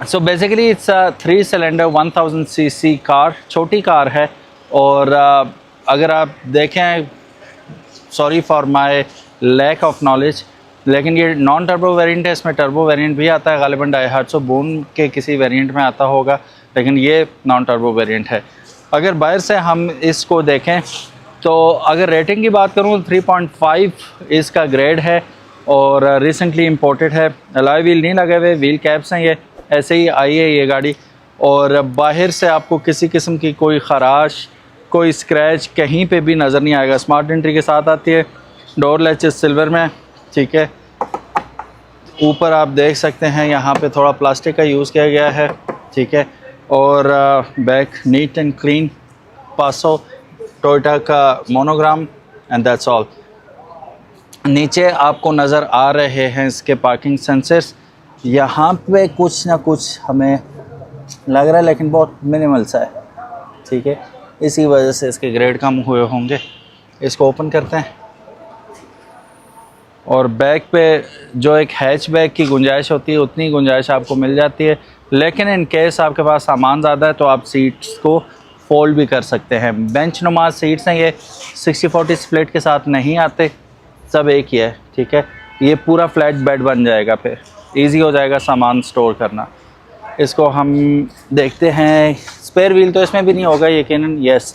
So basically it's 3 cylinder 1000 CC car, छोटी car है। और अगर आप देखें, sorry for my lack of knowledge, लेकिन ये नॉन टर्बो वेरिएंट है, इसमें टर्बो वेरिएंट भी आता है, गालिबन डाइहाट्सो बोन के किसी वेरिएंट में आता होगा, लेकिन ये नॉन टर्बो वेरिएंट है। अगर बाहर से हम इसको देखें तो अगर रेटिंग की बात करूँ 3.5 इसका ग्रेड है और रिसेंटली इंपोर्टेड है। अलॉय व्हील नहीं लगे हुए, व्हील कैप्स हैं, ये ऐसे ही आई है ये गाड़ी। और बाहर से आपको किसी किस्म की कोई ख़राश, कोई स्क्रैच कहीं पे भी नज़र नहीं आएगा। स्मार्ट एंट्री के साथ आती है, डोर लैचेस सिल्वर में, ठीक है। ऊपर आप देख सकते हैं यहाँ पे थोड़ा प्लास्टिक का यूज़ किया गया है, ठीक है। और बैक नीट एंड क्लीन, पासो टोयोटा का मोनोग्राम, एंड दैट्स ऑल। नीचे आपको नज़र आ रहे हैं इसके पार्किंग सेंसर्स। यहाँ पे कुछ ना कुछ हमें लग रहा है, लेकिन बहुत मिनिमल सा है, ठीक है। इसी वजह से इसके ग्रेड कम हुए होंगे। इसको ओपन करते हैं और बैक पे जो एक हैचबैक की गुंजाइश होती है उतनी गुंजाइश आपको मिल जाती है, लेकिन इन केस आपके पास सामान ज़्यादा है तो आप सीट्स को फोल्ड भी कर सकते हैं। बेंच नुमा सीट्स हैं, ये 60-40 स्प्लिट के साथ नहीं आते, सब एक ही है, ठीक है। ये पूरा फ्लैट बेड बन जाएगा, फिर ईजी हो जाएगा सामान स्टोर करना। इसको हम देखते हैं। स्पेयर व्हील तो इसमें भी नहीं होगा यकीनन, यस।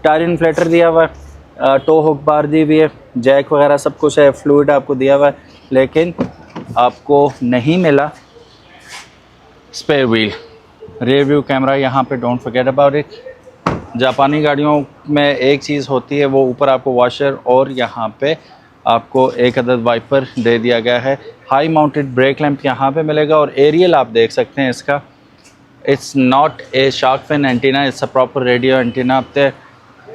टायर इन्फ्लेटर दिया हुआ है, टो हुक बार दी हुई है, जैक वगैरह सब कुछ है, फ्लूइड आपको दिया हुआ है, लेकिन आपको नहीं मिला spare wheel. Rear view camera यहाँ पे, डोंट फॉरगेट अबाउट इट। जापानी गाड़ियों में एक चीज़ होती है, वो ऊपर आपको वॉशर और यहाँ पे आपको एक अदद वाइपर दे दिया गया है। हाई माउंटेड ब्रेक लैंप यहाँ पे मिलेगा और एरियल आप देख सकते हैं इसका। It's not a shark fin antenna, it's a proper radio antenna. अब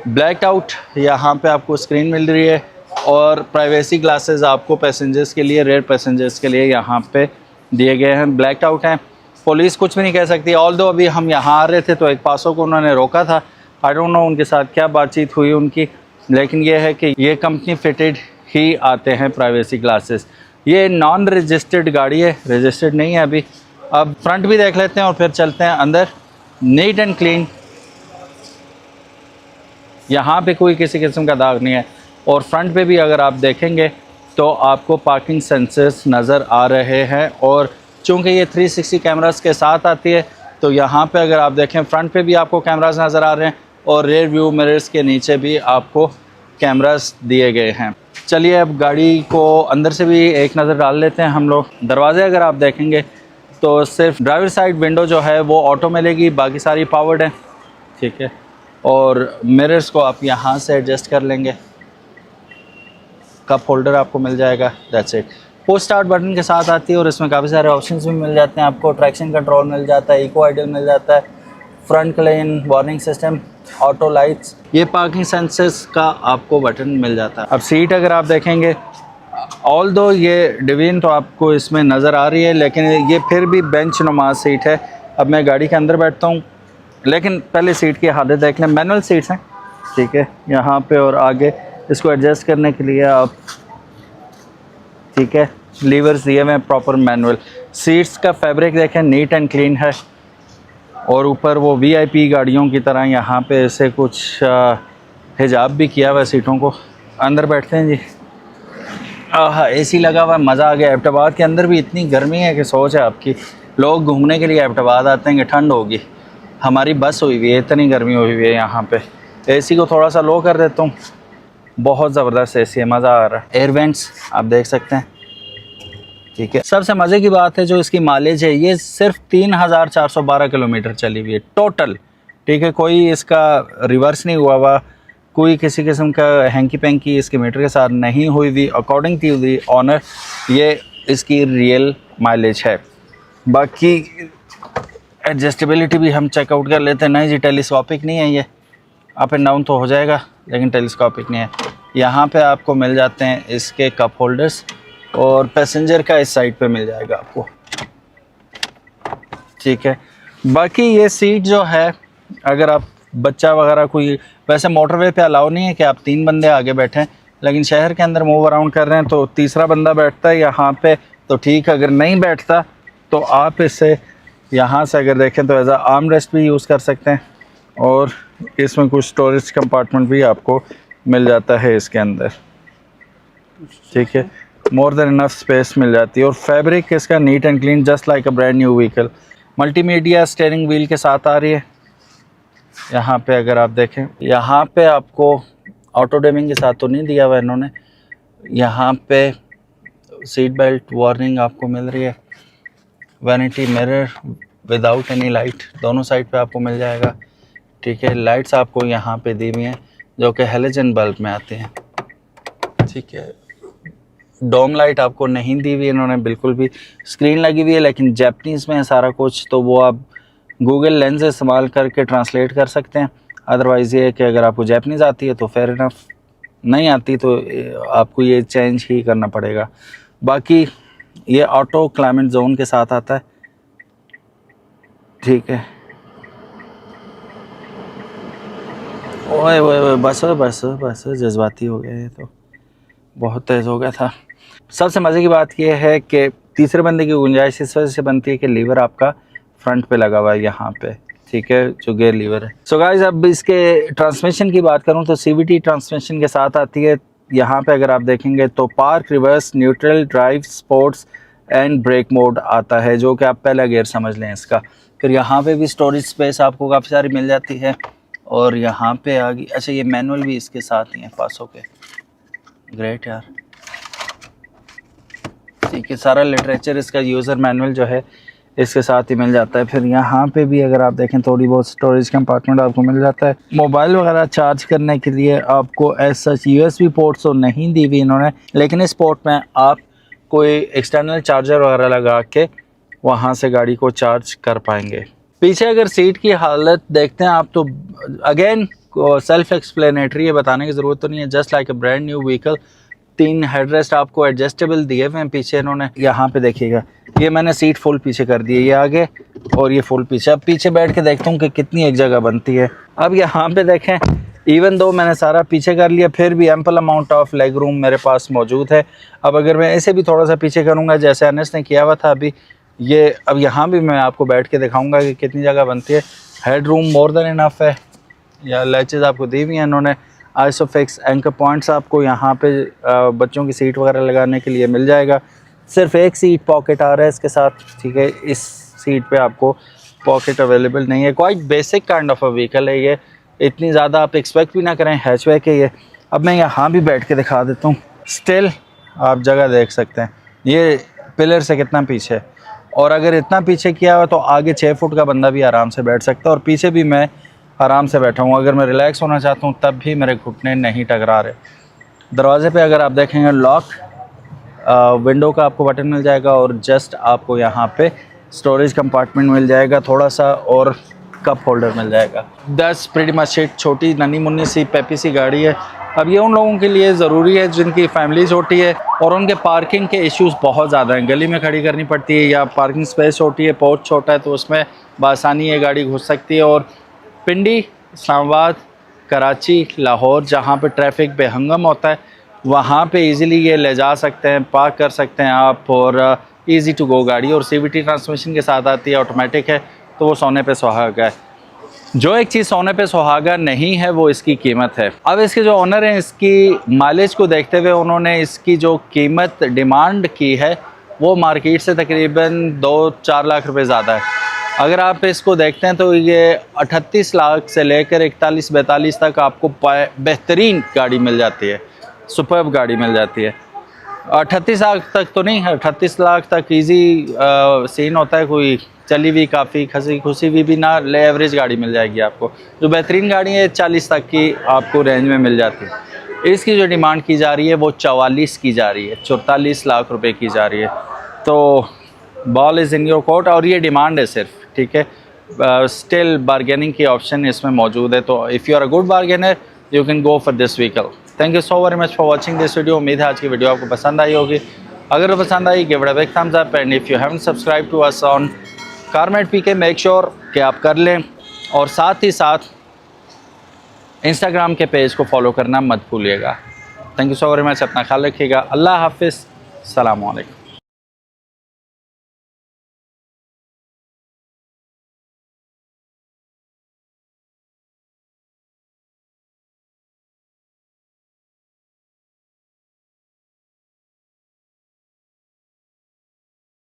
ब्लैक आउट यहाँ पे आपको स्क्रीन मिल रही है और प्राइवेसी ग्लासेस आपको पैसेंजर्स के लिए, रेयर पैसेंजर्स के लिए यहाँ पे दिए गए हैं। ब्लैक आउट हैं, पुलिस कुछ भी नहीं कह सकती। ऑल्दो अभी हम यहाँ आ रहे थे तो एक पासों को उन्होंने रोका था, आई डोंट नो उनके साथ क्या बातचीत हुई उनकी, लेकिन ये है कि ये कंपनी फिटेड ही आते हैं प्राइवेसी ग्लासेस। ये नॉन रजिस्टर्ड गाड़ी है, रजिस्टर्ड नहीं है अभी। अब फ्रंट भी देख लेते हैं और फिर चलते हैं अंदर। नीट एंड क्लीन, यहाँ पे कोई किसी किस्म का दाग नहीं है। और फ्रंट पे भी अगर आप देखेंगे तो आपको पार्किंग सेंसर्स नज़र आ रहे हैं, और चूँकि ये 360 कैमरास के साथ आती है तो यहाँ पे अगर आप देखें फ्रंट पे भी आपको कैमरास नज़र आ रहे हैं और रेयर व्यू मिरर्स के नीचे भी आपको कैमरास दिए गए हैं। चलिए अब गाड़ी को अंदर से भी एक नज़र डाल लेते हैं हम लोग। दरवाजे अगर आप देखेंगे तो सिर्फ ड्राइवर साइड विंडो जो है वो ऑटो मिलेगी, बाकी सारी पावर्ड है, ठीक है। और मिरर्स को आप यहाँ से एडजस्ट कर लेंगे, कप होल्डर आपको मिल जाएगा, that's it. Push start button के साथ आती है और इसमें काफ़ी सारे ऑप्शंस भी मिल जाते हैं आपको। ट्रैक्शन कंट्रोल मिल जाता है, इको आइडल मिल जाता है, front clean, warning system, auto lights, ये पार्किंग सेंसर्स का आपको बटन मिल जाता है। अब सीट अगर आप देखेंगे, ऑल्दो ये डिवीजन तो आपको इसमें नज़र आ रही है, लेकिन ये फिर भी बेंच नुमा सीट है। अब मैं गाड़ी के अंदर बैठता हूँ, लेकिन पहले सीट की हालत देख लें। मैनुअल सीट्स हैं, ठीक है, यहाँ पे और आगे इसको एडजस्ट करने के लिए आप, ठीक है, लीवर्स दिए हुए हैं प्रॉपर मैनुअल। सीट्स का फैब्रिक देखें, नीट एंड क्लीन है। और ऊपर वो वीआईपी गाड़ियों की तरह यहाँ पे ऐसे कुछ हिजाब भी किया हुआ है सीटों को। अंदर बैठते हैं जी। हाँ, एसी लगा हुआ है, मज़ा आ गया। एबटाबाद के अंदर भी इतनी गर्मी है कि सोच है आपकी, लोग घूमने के लिए एबटाबाद आते हैं कि ठंड होगी। हमारी बस हुई हुई है, इतनी गर्मी हुई हुई है यहाँ पे। एसी को थोड़ा सा लो कर देता हूँ, बहुत ज़बरदस्त एसी है, मज़ा आ रहा है। एयर वेंट्स आप देख सकते हैं, ठीक है। सबसे मज़े की बात है जो इसकी माइलेज है, ये सिर्फ 3412 किलोमीटर चली हुई है टोटल, ठीक है। कोई इसका रिवर्स नहीं हुआ हुआ, कोई किसी किस्म का हैंकी पैंकी इसके मीटर के साथ नहीं हुई हुई। अकॉर्डिंग टू दी ऑनर ये इसकी रियल माइलेज है। बाकी एडजस्टेबिलिटी भी हम चेकआउट कर लेते हैं। नहीं जी, टेलीस्कोपिक नहीं है, ये अप एंड डाउन तो हो जाएगा लेकिन टेलीस्कोपिक नहीं है। यहाँ पे आपको मिल जाते हैं इसके कप होल्डर्स, और पैसेंजर का इस साइड पे मिल जाएगा आपको, ठीक है। बाकी ये सीट जो है, अगर आप बच्चा वगैरह कोई, वैसे मोटरवे पे अलाउ नहीं है कि आप 3 बंदे आगे बैठें, लेकिन शहर के अंदर मूव अराउंड कर रहे हैं तो तीसरा बंदा बैठता है यहाँ पे तो ठीक है। अगर नहीं बैठता तो आप इसे यहाँ से अगर देखें तो एज आ आर्म रेस्ट भी यूज़ कर सकते हैं, और इसमें कुछ स्टोरेज कंपार्टमेंट भी आपको मिल जाता है इसके अंदर, ठीक है। मोर देन इनफ स्पेस मिल जाती है, और फैब्रिक इसका neat and clean just like a brand new vehicle. Multimedia steering wheel के साथ आ रही है। यहाँ पे अगर आप देखें, यहाँ पे आपको ऑटो डिमिंग के साथ तो नहीं दिया हुआ इन्होंने, यहाँ पे सीट बेल्ट वार्निंग आपको मिल रही है। Vanity mirror without any light दोनों साइड पे आपको मिल जाएगा, ठीक है। लाइट्स आपको यहाँ पे दी हुई हैं जो कि हेलोजन बल्ब में आते हैं, ठीक है। डोम लाइट आपको नहीं दी हुई इन्होंने बिल्कुल भी। स्क्रीन लगी हुई है लेकिन जैपनीज़ में है सारा कुछ, तो वो आप गूगल लेंस इस्तेमाल करके ट्रांसलेट कर सकते हैं। अदरवाइज़ ये है कि अगर आपको जैपनीज़ आती है तो फेयर इनफ, नहीं आती तो आपको ये चेंज ही करना पड़ेगा। बाकी ये ऑटो क्लाइमेट जोन के साथ आता है, ठीक है। ओए ओए ओए बस बस बस, जज्बाती हो गया, ये तो बहुत तेज़ हो गया था। सबसे मज़े की बात यह है कि तीसरे बंदे की गुंजाइश इस वजह से बनती है कि लीवर आपका फ्रंट पे लगा हुआ है यहाँ पे, ठीक है, जो गियर लीवर है। सो गाइस, अब इसके ट्रांसमिशन की बात करूँ तो CVT ट्रांसमिशन के साथ आती है। यहाँ पे अगर आप देखेंगे तो park, reverse, neutral, drive, sports and brake mode आता है, जो कि आप पहला गियर समझ लें इसका। फिर यहाँ पे भी स्टोरेज स्पेस आपको काफ़ी सारी मिल जाती है, और यहाँ पे आ गई, अच्छा ये मैनुअल भी इसके साथ ही है पासों के, ग्रेट यार, ठीक है। सारा लिटरेचर इसका, यूज़र मैनुअल जो है इसके साथ ही मिल जाता है। फिर यहाँ पे भी अगर आप देखें थोड़ी बहुत स्टोरेज कंपार्टमेंट आपको मिल जाता है। मोबाइल वगैरह चार्ज करने के लिए आपको एज सच USB पोर्ट तो नहीं दी हुई इन्होंने, लेकिन इस पोर्ट में आप कोई एक्सटर्नल चार्जर वगैरह लगा के वहाँ से गाड़ी को चार्ज कर पाएंगे। पीछे अगर सीट की हालत देखते हैं आप तो अगेन सेल्फ एक्सप्लेनेटरी है, बताने की ज़रूरत तो नहीं है, just like a brand new vehicle. 3 headrest आपको एडजस्टेबल दिए हुए हैं पीछे इन्होंने। यहाँ पे देखिएगा, ये मैंने सीट फुल पीछे कर दी है, ये आगे और ये फुल पीछे। अब पीछे बैठ के देखता हूँ कि कितनी एक जगह बनती है। अब यहाँ पे देखें, इवन दो मैंने सारा पीछे कर लिया, फिर भी ample amount of leg room मेरे पास मौजूद है। अब अगर मैं ऐसे भी थोड़ा सा पीछे करूँगा जैसे अनस ने किया हुआ था अभी, ये अब यहाँ भी मैं आपको बैठ के दिखाऊँगा कि कितनी जगह बनती है। Head room more than enough है, या लैचेज आपको दी हुई हैं इन्होंने। आइसोफिक्स एंकर पॉइंट्स आपको यहाँ पे बच्चों की सीट वगैरह लगाने के लिए मिल जाएगा। सिर्फ एक सीट पॉकेट आ रहा है इसके साथ, ठीक है। इस सीट पे आपको पॉकेट अवेलेबल नहीं है। Quite basic kind of a vehicle है ये, इतनी ज़्यादा आप एक्सपेक्ट भी ना करें हैचबैक है ये। अब मैं यहाँ भी बैठ के दिखा देता हूँ, स्टिल आप जगह देख सकते हैं ये पिलर से कितना पीछे, और अगर इतना पीछे किया हुआ तो आगे 6 फुट का बंदा भी आराम से बैठ सकता है, और पीछे भी मैं आराम से बैठा हूँ। अगर मैं रिलैक्स होना चाहता हूँ तब भी मेरे घुटने नहीं टकरा रहे। दरवाजे पे अगर आप देखेंगे लॉक, विंडो का आपको बटन मिल जाएगा, और जस्ट आपको यहाँ पे स्टोरेज कंपार्टमेंट मिल जाएगा थोड़ा सा, और कप होल्डर मिल जाएगा। 10 प्रीटी मच इट, छोटी नन्ही मुन्नी सी पेपी सी गाड़ी है। अब ये उन लोगों के लिए ज़रूरी है जिनकी फैमिली छोटी है और उनके पार्किंग के इश्यूज़ बहुत ज़्यादा हैं, गली में खड़ी करनी पड़ती है, या पार्किंग स्पेस छोटी है, पोर्च छोटा है, तो उसमें बआसानी ये गाड़ी घुस सकती है। और पिंडी, इस्लामाबाद, कराची, लाहौर, जहाँ पे ट्रैफिक बेहंगम होता है वहाँ पे इजीली ये ले जा सकते हैं, पार्क कर सकते हैं आप, और इजी टू गो गाड़ी। और CVT ट्रांसमिशन के साथ आती है, ऑटोमेटिक है, तो वो सोने पे सुहागा है। जो एक चीज़ सोने पे सुहागा नहीं है वो इसकी कीमत है। अब इसके जो ओनर हैं, इसकी माइलेज को देखते हुए उन्होंने इसकी जो कीमत डिमांड की है वो मार्केट से तकरीबन 2-4 लाख रुपए ज़्यादा है। अगर आप इसको देखते हैं तो ये 38 लाख से लेकर 41-42 तक आपको बेहतरीन गाड़ी मिल जाती है, सुपर्ब गाड़ी मिल जाती है। 38 लाख तक तो नहीं, 38 लाख तक इजी सीन होता है, कोई चली हुई काफ़ी खसी खुशी हुई भी ना, ले एवरेज गाड़ी मिल जाएगी आपको। जो बेहतरीन गाड़ी है 40 तक की आपको रेंज में मिल जाती है। इसकी जो डिमांड की जा रही है वो 44 की जा रही है, 44 लाख रुपए की जा रही है। तो ball is in your court, और ये डिमांड है सिर्फ, ठीक है। स्टिल बार्गेनिंग की ऑप्शन इसमें मौजूद है, तो if you are a good bargainer you can go for this vehicle. Thank you so very much for watching this video. उम्मीद है आज की वीडियो आपको पसंद आई होगी। अगर पसंद आई give it a big thumbs up, and if you haven't subscribed to us on Carmate PK make sure कि आप कर लें, और साथ ही साथ इंस्टाग्राम के पेज को फॉलो करना मत भूलिएगा। Thank you so very much, अपना ख्याल रखिएगा। अल्लाह हाफिज़, अस्सलाम वालेकुम।